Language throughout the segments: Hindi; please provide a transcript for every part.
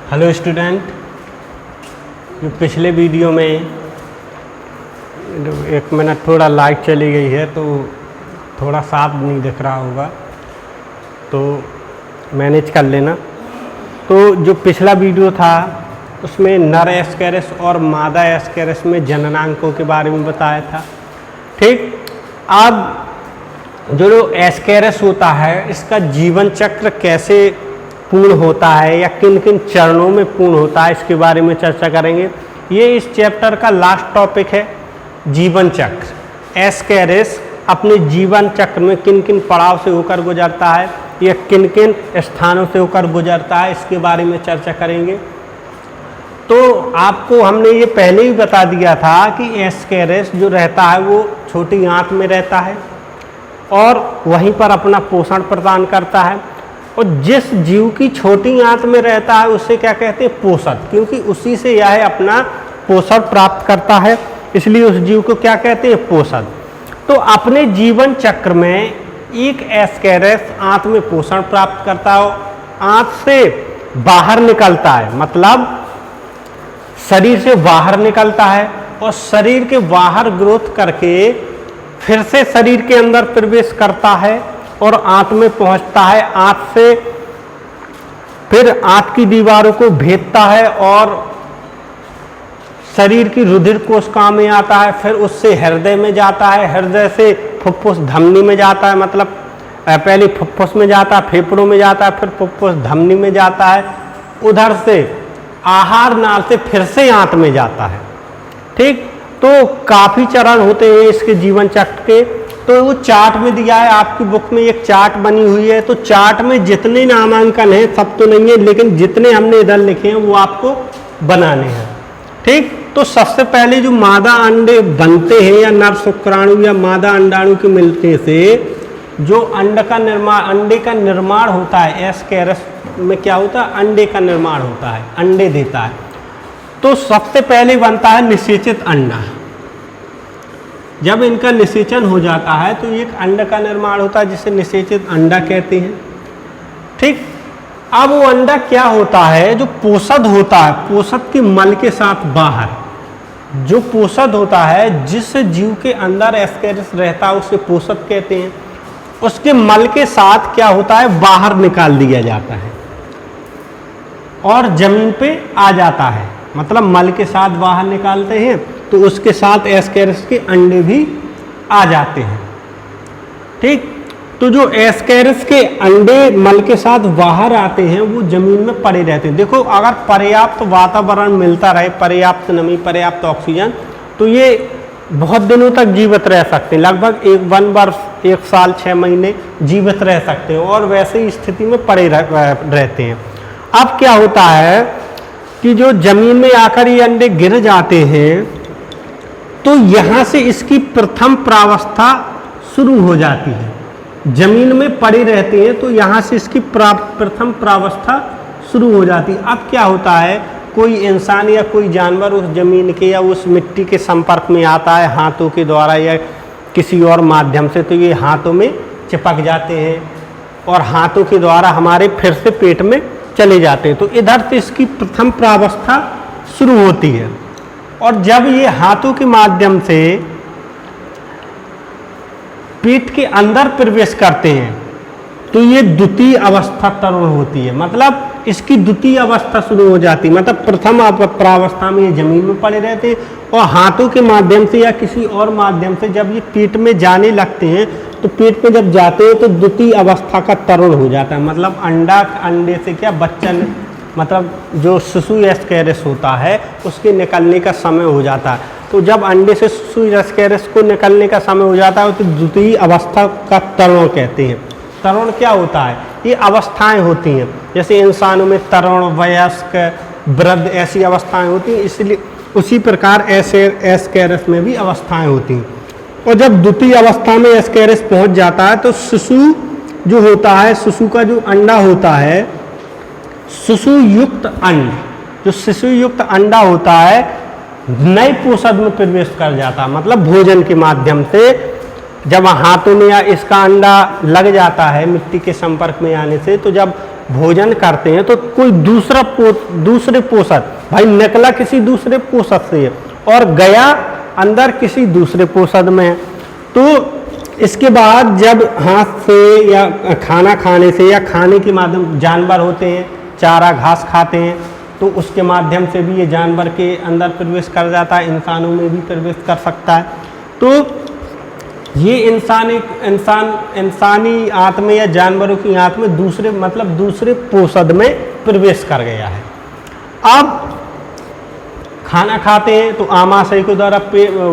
हेलो स्टूडेंट, जो पिछले वीडियो में एक मिनट थोड़ा लाइट चली गई है तो थोड़ा साफ नहीं दिख रहा होगा, तो मैनेज कर लेना। तो जो पिछला वीडियो था उसमें नर एस्केरिस और मादा एस्केरिस में जननांकों के बारे में बताया था। ठीक, अब जो एस्केरिस होता है इसका जीवन चक्र कैसे पूर्ण होता है या किन किन चरणों में पूर्ण होता है, इसके बारे में चर्चा करेंगे। ये इस चैप्टर का लास्ट टॉपिक है, जीवन चक्र। एस्केरिस अपने जीवन चक्र में किन किन पड़ाव से होकर गुजरता है या किन किन स्थानों से होकर गुजरता है, इसके बारे में चर्चा करेंगे। तो आपको हमने ये पहले ही बता दिया था कि एस्केरिस जो रहता है वो छोटी आंत में रहता है और वहीं पर अपना पोषण प्रदान करता है। और जिस जीव की छोटी आंत में रहता है उसे क्या कहते हैं? पोषक, क्योंकि उसी से यह अपना पोषण प्राप्त करता है, इसलिए उस जीव को क्या कहते हैं? पोषक। तो अपने जीवन चक्र में एक एस्केरिस आंत में पोषण प्राप्त करता है, आंत से बाहर निकलता है, मतलब शरीर से बाहर निकलता है और शरीर के बाहर ग्रोथ करके फिर से शरीर के अंदर प्रवेश करता है और आंत में पहुंचता है। आंत से फिर आंत की दीवारों को भेदता है और शरीर की रुधिर कोशिका में आता है, फिर उससे हृदय में जाता है, हृदय से फुफ्फुस धमनी में जाता है, मतलब पहले फुफ्फुस में जाता है, फेफड़ों में जाता है, फिर फुफ्फुस धमनी में जाता है, उधर से आहार नाल से फिर से आंत में जाता है। ठीक, तो काफ़ी चरण होते हैं इसके जीवन चक्र के। तो वो चार्ट में दिया है, आपकी बुक में एक चार्ट बनी हुई है। तो चार्ट में जितने नामांकन हैं सब तो नहीं है, लेकिन जितने हमने इधर लिखे हैं वो आपको बनाने हैं। ठीक, तो सबसे पहले जो मादा अंडे बनते हैं या नर शुक्राणु या मादा अंडाणु के मिलने से जो अंडे का निर्माण होता है, एस्केरिस में क्या होता है? अंडे का निर्माण होता है, अंडे देता है। तो सबसे पहले बनता है निषेचित अंडा। जब इनका निषेचन हो जाता है तो एक अंडा का निर्माण होता है जिसे निषेचित अंडा कहते हैं। ठीक, अब वो अंडा क्या होता है? जो पोषद होता है, पोषद के मल के साथ बाहर जो पोषद होता है, जिस जीव के अंदर एस्केरिस रहता है उसे पोषद कहते हैं, उसके मल के साथ क्या होता है? बाहर निकाल दिया जाता है और जमीन पे आ जाता है, मतलब मल के साथ बाहर निकालते हैं तो उसके साथ एस्केरिस के अंडे भी आ जाते हैं। ठीक, तो जो एस्केरिस के अंडे मल के साथ बाहर आते हैं वो जमीन में पड़े रहते हैं। देखो, अगर पर्याप्त वातावरण मिलता रहे, पर्याप्त नमी, पर्याप्त ऑक्सीजन, तो ये बहुत दिनों तक जीवित रह सकते हैं, लगभग 1 वर्ष, 1 साल, 6 महीने जीवित रह सकते हैं और वैसे ही स्थिति में पड़े रहते हैं। अब क्या होता है कि जो जमीन में आकर ये अंडे गिर जाते हैं तो यहाँ से इसकी प्रथम प्रावस्था शुरू हो जाती है। जमीन में पड़े रहते हैं तो यहाँ से इसकी प्रथम प्रावस्था शुरू हो जाती है। अब क्या होता है? कोई इंसान या कोई जानवर उस जमीन के या उस मिट्टी के संपर्क में आता है हाथों के द्वारा या किसी और माध्यम से, तो ये हाथों में चिपक जाते हैं और हाथों के द्वारा हमारे फिर से पेट में चले जाते हैं। तो इधर से इसकी प्रथम प्रावस्था शुरू होती है और जब ये हाथों के माध्यम से पेट के अंदर प्रवेश करते हैं तो ये द्वितीय अवस्था तरुण होती है, मतलब इसकी द्वितीय अवस्था शुरू हो जाती है। मतलब प्रथम प्रावस्था में ये जमीन में पड़े रहते हैं और हाथों के माध्यम से या किसी और माध्यम से जब ये पेट में जाने लगते हैं तो पेट में जब जाते हैं तो द्वितीय अवस्था का तरुण हो जाता है, मतलब अंडे से क्या बच्चा, मतलब जो शिशु एस्केरिस होता है उसके निकलने का समय हो जाता है। तो जब अंडे से शिशु एस्केरिस को निकलने का समय हो जाता है तो द्वितीय अवस्था का तरुण कहते हैं। तरुण क्या होता है? ये अवस्थाएं होती हैं, जैसे इंसानों में तरुण, वयस्क, वृद्ध, ऐसी अवस्थाएं होती हैं, इसलिए उसी प्रकार एस्केरिस में भी अवस्थाएं होती हैं। और जब द्वितीय अवस्था में एस्केरिस पहुंच जाता है तो शिशु जो होता है, शिशु का जो अंडा होता है, शिशु युक्त अंड, जो शिशु युक्त अंडा होता है नए पोषद में प्रवेश कर जाता है, मतलब भोजन के माध्यम से जब हाथों में या इसका अंडा लग जाता है मिट्टी के संपर्क में आने से, तो जब भोजन करते हैं तो कोई दूसरे पोषक, भाई निकला किसी दूसरे पोषक से है और गया अंदर किसी दूसरे पोषक में है। तो इसके बाद जब हाथ से या खाना खाने से या खाने के माध्यम, जानवर होते हैं चारा घास खाते हैं तो उसके माध्यम से भी ये जानवर के अंदर प्रवेश कर जाता है, इंसानों में भी प्रवेश कर सकता है। तो ये इंसानी आत्मा या जानवरों की आत्मा दूसरे पोषद में प्रवेश कर गया है। अब खाना खाते हैं तो आमाशय के द्वारा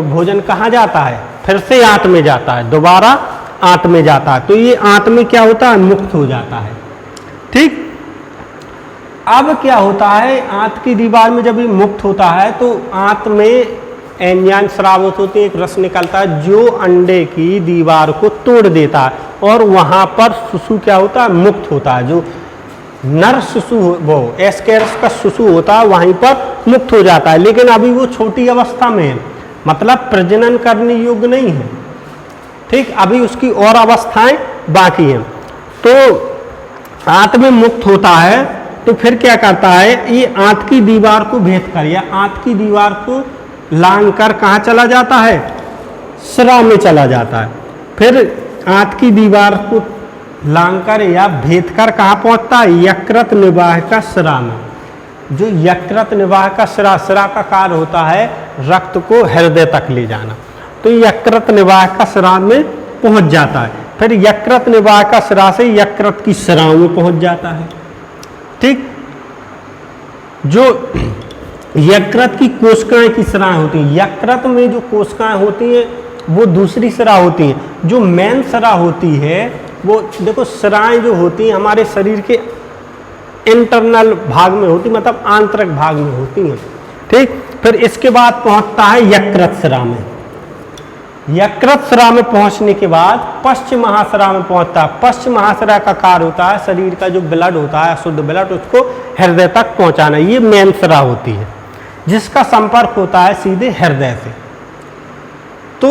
भोजन कहाँ जाता है, फिर से आंत में जाता है, दोबारा आंत में जाता है। तो ये आंत में क्या होता है, मुक्त हो जाता है। ठीक, अब क्या होता है, आंत की दीवार में जब ये मुक्त होता है तो आंत में एंजाइम स्रावित होते हैं, एक रस निकलता है जो अंडे की दीवार को तोड़ देता है और वहाँ पर शिशु क्या होता है, मुक्त होता है। जो नर शिशु, वो एस्केरस का शिशु होता है वहीं पर मुक्त हो जाता है, लेकिन अभी वो छोटी अवस्था में है, मतलब प्रजनन करने योग्य नहीं है। ठीक, अभी उसकी और अवस्थाएं बाकी हैं। तो आंत में मुक्त होता है तो फिर क्या करता है, ये आंत की दीवार को भेद कर या आंत की दीवार को लांग कर कहाँ चला जाता है, स्राव में चला जाता है। फिर आंत की दीवार को लांग कर या भेद कर कहाँ पहुँचता है, यकृत निवाह का स्राव में। जो यकृत निवाह का स्राव का कार्य होता है रक्त को हृदय तक ले जाना, तो यकृत निवाह का स्राव में पहुँच जाता है। फिर यकृत निवाह का स्राव से यकृत की स्राव में पहुँच जाता है। ठीक, जो यकृत की कोशिकाएं की स्राव होती हैं, यकृत में जो कोशिकाएं होती हैं वो दूसरी स्राव होती हैं। जो मेन स्राव होती है वो देखो, स्रावें जो होती हैं हमारे शरीर के इंटरनल भाग में होती, मतलब आंतरिक भाग में होती हैं। ठीक, फिर इसके बाद पहुंचता है यकृत स्राव में। यकृत स्राव में पहुंचने के बाद पश्च महास्राव में पहुंचता है। पश्च महास्राव का कार्य होता है शरीर का जो ब्लड होता है, शुद्ध ब्लड, उसको हृदय तक पहुंचाना। ये मेन स्राव होती है जिसका संपर्क होता है सीधे हृदय से। तो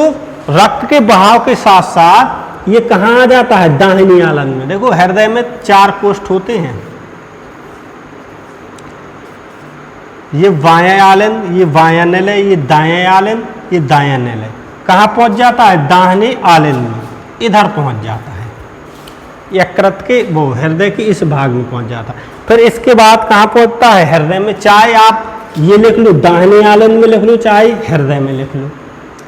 रक्त के बहाव के साथ साथ ये कहाँ आ जाता है, दाहिनी आलन में। देखो हृदय में 4 कोष्ठ होते हैं, ये वाया आलन, ये वायानल है, ये दायां आलन, ये दायानल है। कहाँ पहुंच जाता है, दाहिने आलन में, इधर पहुंच जाता है, यकृत के वो हृदय के इस भाग में पहुंच जाता है। फिर इसके बाद कहाँ पहुंचता है, हृदय में। चाहे आप ये लिख लो दाहिने आलन में लिख लो, चाहे हृदय में लिख लो,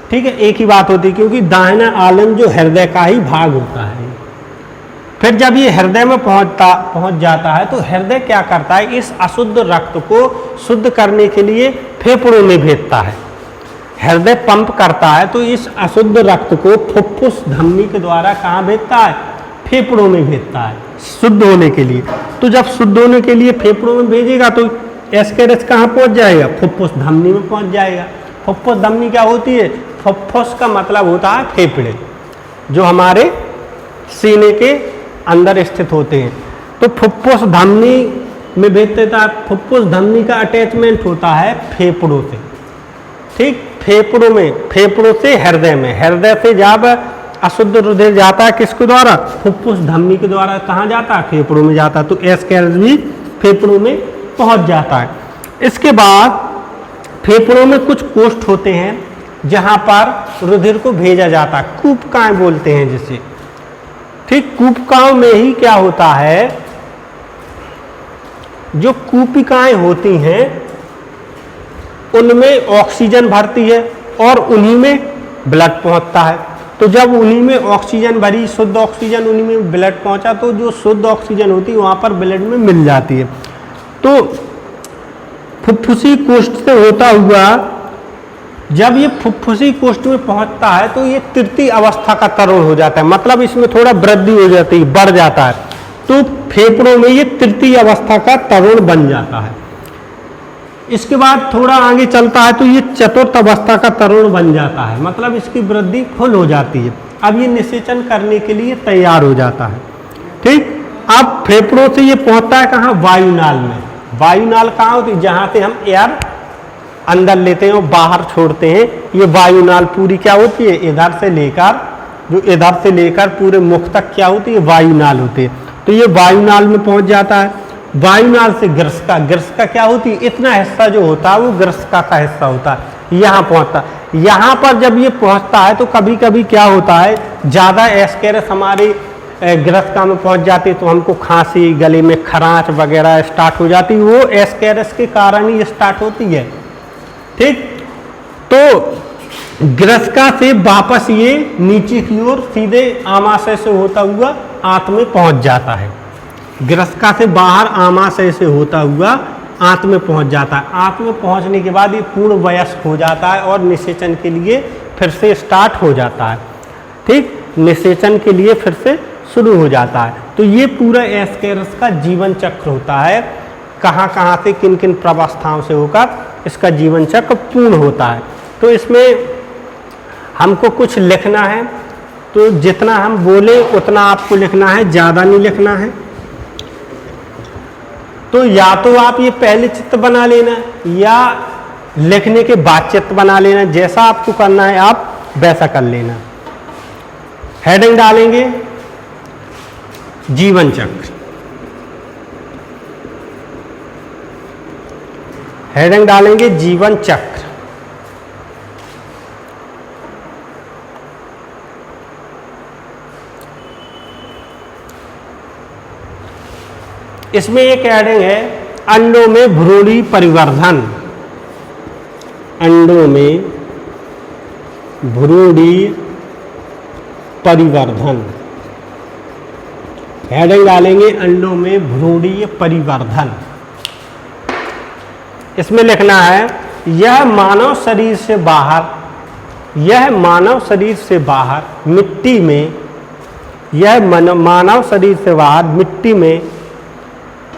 ठीक है, एक ही बात होती है, क्योंकि दाहिना आलन जो हृदय का ही भाग होता है। फिर जब ये हृदय में पहुंच जाता है तो हृदय क्या करता है, इस अशुद्ध रक्त को शुद्ध करने के लिए फेफड़ों में भेजता है। हृदय पंप करता है तो इस अशुद्ध रक्त को फुफ्फुस धमनी के द्वारा कहाँ भेजता है, फेफड़ों में भेजता है शुद्ध होने के लिए। तो जब शुद्ध होने के लिए फेफड़ों में भेजेगा तो एस्केरस कहाँ पहुँच जाएगा, फुफ्फुस धमनी में पहुँच जाएगा। फुफ्फुस धमनी क्या होती है, फुफ्फुस का मतलब होता है फेफड़े, जो हमारे सीने के अंदर स्थित होते हैं। तो फुफ्फुस धमनी में भेज देता है। फुफ्फुस धमनी का अटैचमेंट होता है फेफड़ों से। ठीक, फेफड़ों में, फेफड़ों से हृदय में, हृदय से जब अशुद्ध रुधिर जाता है किसके द्वारा, फुफ्फुस धमनी के द्वारा कहाँ जाता है, फेफड़ों में जाता है। तो एस्केरस भी फेफड़ों में पहुँच जाता है। इसके बाद फेफड़ों में कुछ कोष्ठ होते हैं जहाँ पर रुधिर को भेजा जाता है, कूपकाएं बोलते हैं जिसे। ठीक, कूपिकाओं में ही क्या होता है, जो कूपिकाएं होती हैं उनमें ऑक्सीजन भरती है और उन्हीं में ब्लड पहुंचता है। तो जब उन्हीं में ऑक्सीजन भरी, शुद्ध ऑक्सीजन उन्हीं में ब्लड पहुंचा, तो जो शुद्ध ऑक्सीजन होती है वहां पर ब्लड में मिल जाती है। तो फुफ्फुसी कोष्ठ से होता हुआ जब ये फुफ्फुसी कोष्ठ में पहुंचता है तो ये तृतीय अवस्था का तरुण हो जाता है, मतलब इसमें थोड़ा वृद्धि हो जाती है, बढ़ जाता है। तो फेफड़ों में ये तृतीय अवस्था का तरुण बन जाता है। इसके बाद थोड़ा आगे चलता है तो ये चतुर्थ अवस्था का तरुण बन जाता है, मतलब इसकी वृद्धि फुल हो जाती है। अब ये निषेचन करने के लिए तैयार हो जाता है। ठीक, अब फेफड़ों से ये पहुंचता है कहाँ, वायुनाल में। वायुनाल कहाँ होती है, जहाँ से हम एयर अंदर लेते हैं और बाहर छोड़ते हैं। ये वायुनाल पूरी क्या होती है, इधर से लेकर, जो इधर से लेकर पूरे मुख तक क्या होती है, वायुनाल होती है। तो ये वायुनाल में पहुंच जाता है। वायुनाल से ग्रसिका क्या होती है, इतना हिस्सा जो होता है वो ग्रसिका का हिस्सा होता है, यहाँ पहुंचता है। यहाँ पर जब ये पहुंचता है तो कभी कभी क्या होता है, ज़्यादा एस्केरस हमारी ग्रसिका में पहुंच जाती है तो हमको खांसी, गले में खरांच वगैरह स्टार्ट हो जाती है, वो एस्केरस के कारण ही स्टार्ट होती है। ठीक, तो ग्रसिका से वापस ये नीचे की ओर सीधे आमाशय से होता हुआ आंत में पहुंच जाता है। ग्रसिका से बाहर आमाशय से होता हुआ आंत में पहुंच जाता है। आंत में पहुंचने के बाद ये पूर्ण वयस्क हो जाता है और निषेचन के लिए फिर से स्टार्ट हो जाता है। ठीक, निषेचन के लिए फिर से शुरू हो जाता है। तो ये पूरा एस्केरस का जीवन चक्र होता है, कहाँ कहाँ से किन किन प्रावस्थाओं से होकर इसका जीवन चक्र पूर्ण होता है। तो इसमें हमको कुछ लिखना है, तो जितना हम बोले उतना आपको लिखना है, ज़्यादा नहीं लिखना है। तो या तो आप ये पहले चित्र बना लेना या लिखने के बाद चित्र बना लेना, जैसा आपको करना है आप वैसा कर लेना। हेडिंग डालेंगे जीवन चक्र, हेडिंग डालेंगे जीवन चक्र। इसमें एक हेडिंग है अंडों में भ्रूणी परिवर्धन, अंडों में भ्रूणी परिवर्धन। हेडिंग डालेंगे अंडों में भ्रूणीय परिवर्धन। इसमें लिखना है यह मानव शरीर से बाहर, यह मानव शरीर से बाहर मिट्टी में, यह मानव शरीर से बाहर मिट्टी में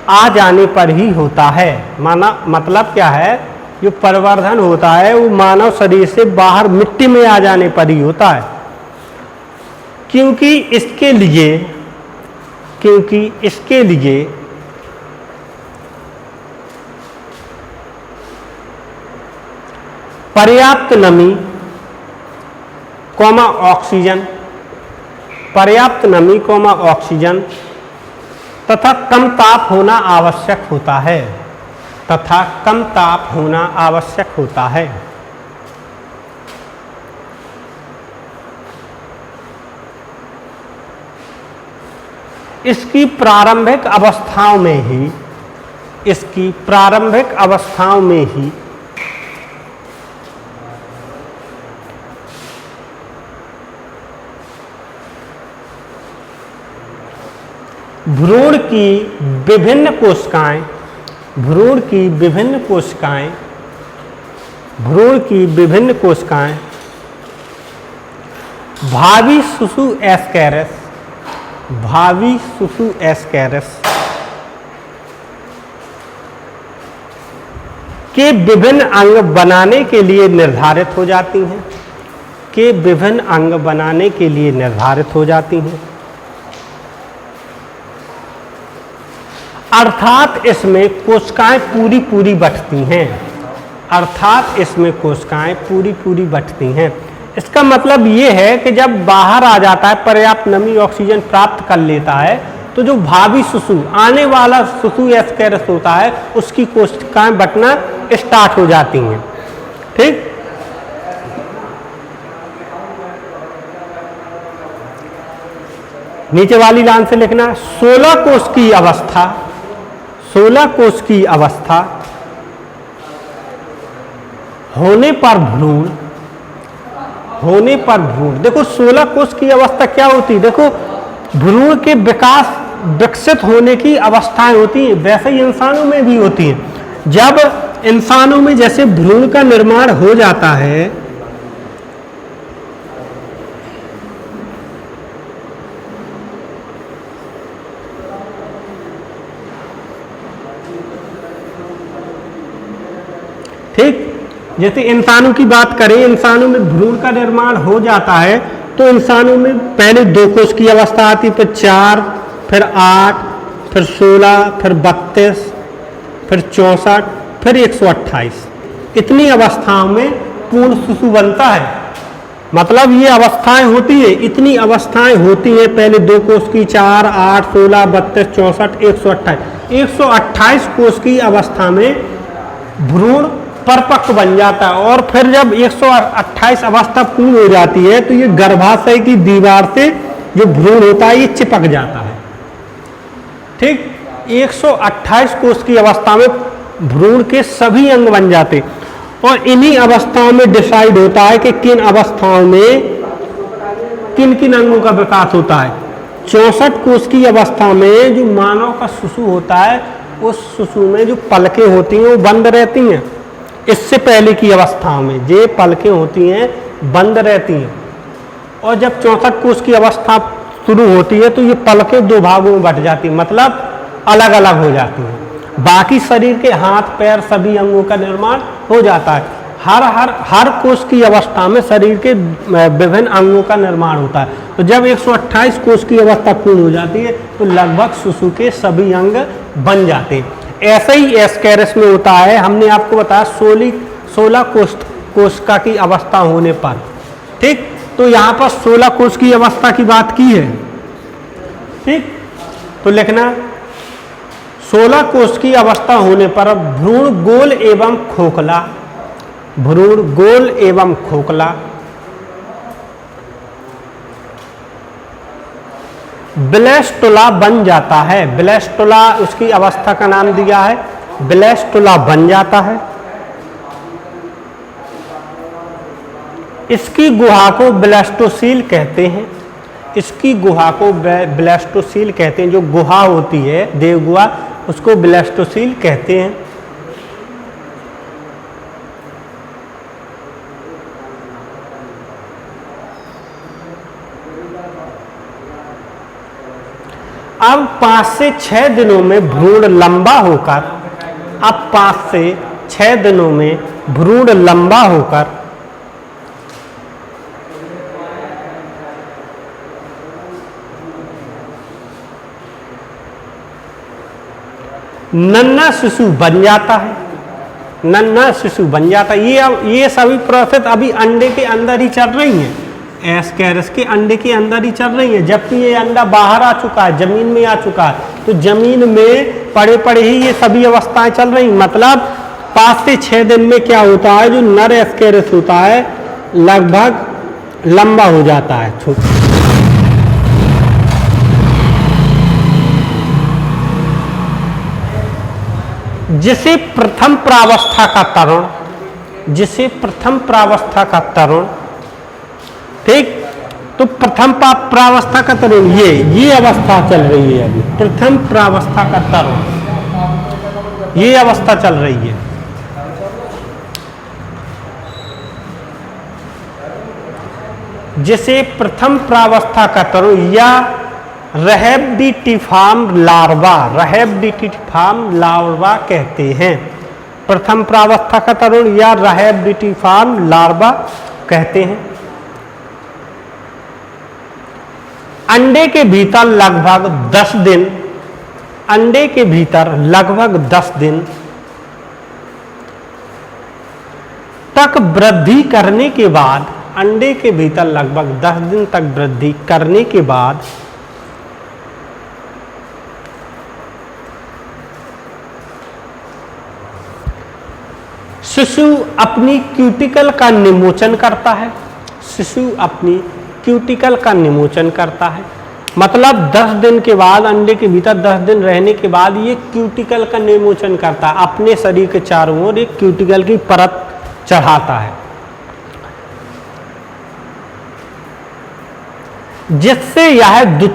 आ जाने पर ही होता है। मतलब क्या है, जो परिवर्धन होता है वो मानव शरीर से बाहर मिट्टी में आ जाने पर ही होता है। क्योंकि इसके लिए पर्याप्त नमी कॉमा ऑक्सीजन, पर्याप्त नमी कॉमा ऑक्सीजन तथा कम ताप होना आवश्यक होता है, तथा कम ताप होना आवश्यक होता है। इसकी प्रारंभिक अवस्थाओं में ही, इसकी प्रारंभिक अवस्थाओं में ही भ्रूण की विभिन्न कोशिकाएं, भ्रूण की विभिन्न कोशिकाएं, भ्रूण की विभिन्न कोशिकाएं भावी शिशु एस्केरस, भावी शिशु एस्केरस के विभिन्न अंग बनाने के लिए निर्धारित हो जाती हैं, के विभिन्न अंग बनाने के लिए निर्धारित हो जाती हैं। अर्थात इसमें कोशिकाएं पूरी पूरी बंटती हैं, अर्थात इसमें कोशिकाएं पूरी पूरी बंटती हैं। इसका मतलब ये है कि जब बाहर आ जाता है, पर्याप्त नमी ऑक्सीजन प्राप्त कर लेता है, तो जो भावी शिशु, आने वाला शिशु एस्केरस होता है, उसकी कोशिकाएं बंटना स्टार्ट हो जाती हैं। ठीक, नीचे वाली लाइन से लिखना 16 कोश की अवस्था, 16 कोश की अवस्था होने पर भ्रूण, होने पर भ्रूण, देखो 16 कोश की अवस्था क्या होती है, देखो भ्रूण के विकास, विकसित होने की अवस्थाएं होती हैं, वैसे ही इंसानों में भी होती हैं। जब इंसानों में जैसे भ्रूण का निर्माण हो जाता है, ठीक, जैसे इंसानों की बात करें, इंसानों में भ्रूण का निर्माण हो जाता है तो इंसानों में पहले 2 कोश की अवस्था आती, फिर 4, फिर 8, फिर 16, फिर 32, फिर 64, फिर 128। इतनी अवस्थाओं में पूर्ण शिशु बनता है। मतलब ये अवस्थाएं होती है, इतनी अवस्थाएं होती हैं। पहले 2 कोष की, 4, 8, 16, 32, 64, 128, 128 कोष की अवस्था में भ्रूण परिपक्व बन जाता है। और फिर जब 128 अवस्था पूर्ण हो जाती है तो ये गर्भाशय की दीवार से जो भ्रूण होता है ये चिपक जाता है। ठीक, 128 कोष की अवस्था में भ्रूण के सभी अंग बन जाते, और इन्हीं अवस्थाओं में डिसाइड होता है कि किन अवस्थाओं में किन किन अंगों का विकास होता है। 64 कोष की अवस्था में जो मानव का शिशु होता है, उस शिशु में जो पलकें होती हैं वो बंद रहती हैं। इससे पहले की अवस्थाओं में जो पलकें होती हैं बंद रहती हैं, और जब 64 कोष की अवस्था शुरू होती है तो ये पलकें 2 भागों में बट जाती हैं, मतलब अलग अलग हो जाती हैं। बाकी शरीर के हाथ पैर सभी अंगों का निर्माण हो जाता है। हर कोष की अवस्था में शरीर के विभिन्न अंगों का निर्माण होता है। तो जब 128 कोष की अवस्था पूर्ण हो जाती है तो लगभग शिशु के सभी अंग बन जाते हैं। ऐसे ही एस्केरस में होता है। हमने आपको बताया 16 कोशिका की अवस्था होने पर। ठीक, तो यहाँ पर 16 कोष की अवस्था की बात की है। ठीक, तो लिखना 16 कोष की अवस्था होने पर भ्रूण गोल एवं खोखला, भ्रूण गोल एवं खोखला, ब्लेस्टुला बन जाता है। ब्लेस्टुला उसकी अवस्था का नाम दिया है, ब्लेस्टुला बन जाता है। इसकी गुहा को ब्लेस्टोसील कहते हैं। इसकी गुहा को ब्लेस्टोसील कहते हैं। जो गुहा होती है देव गुहा, उसको ब्लेस्टोसील कहते हैं। अब 5 से 6 दिनों में भ्रूण लंबा होकर, अब 5 से 6 दिनों में भ्रूण लंबा होकर नन्हा शिशु बन जाता है। नन्हा शिशु बन जाता है। ये सभी प्रोसेस अभी अंडे के अंदर ही चल रही हैं, एस्केरस के अंडे के अंदर ही चल रही है। जबकि ये अंडा बाहर आ चुका है, जमीन में आ चुका है, तो जमीन में पड़े पड़े ही ये सभी अवस्थाएं चल रही। मतलब 5 से 6 दिन में क्या होता है, जो नर एस्केरस होता है लगभग लंबा हो जाता है। जिसे प्रथम प्रावस्था का तरुण, जिसे प्रथम प्रावस्था का तरुण, ठीक, तो प्रथम प्रावस्था का तरुण ये अवस्था चल रही है अभी। प्रथम प्रावस्था का तरुण ये अवस्था चल रही है। जिसे प्रथम प्रावस्था का तरुण या रैबिडिफॉर्म लार्वा, रैबिडिफॉर्म लार्वा कहते हैं। प्रथम प्रावस्था का तरुण या रैबिडिफॉर्म लार्वा कहते हैं। अंडे के भीतर लगभग 10 दिन, अंडे के भीतर लगभग 10 दिन तक वृद्धि करने के बाद, अंडे के भीतर लगभग 10 दिन तक वृद्धि करने के बाद शिशु अपनी क्यूटिकल का निमोचन करता है। शिशु अपनी क्यूटिकल का निमोचन करता है। मतलब 10 दिन के बाद, अंडे के भीतर 10 दिन रहने के बाद ये क्यूटिकल का निमोचन करता है। अपने शरीर के चारों ओर एक क्यूटिकल की परत चढ़ाता है, जिससे यह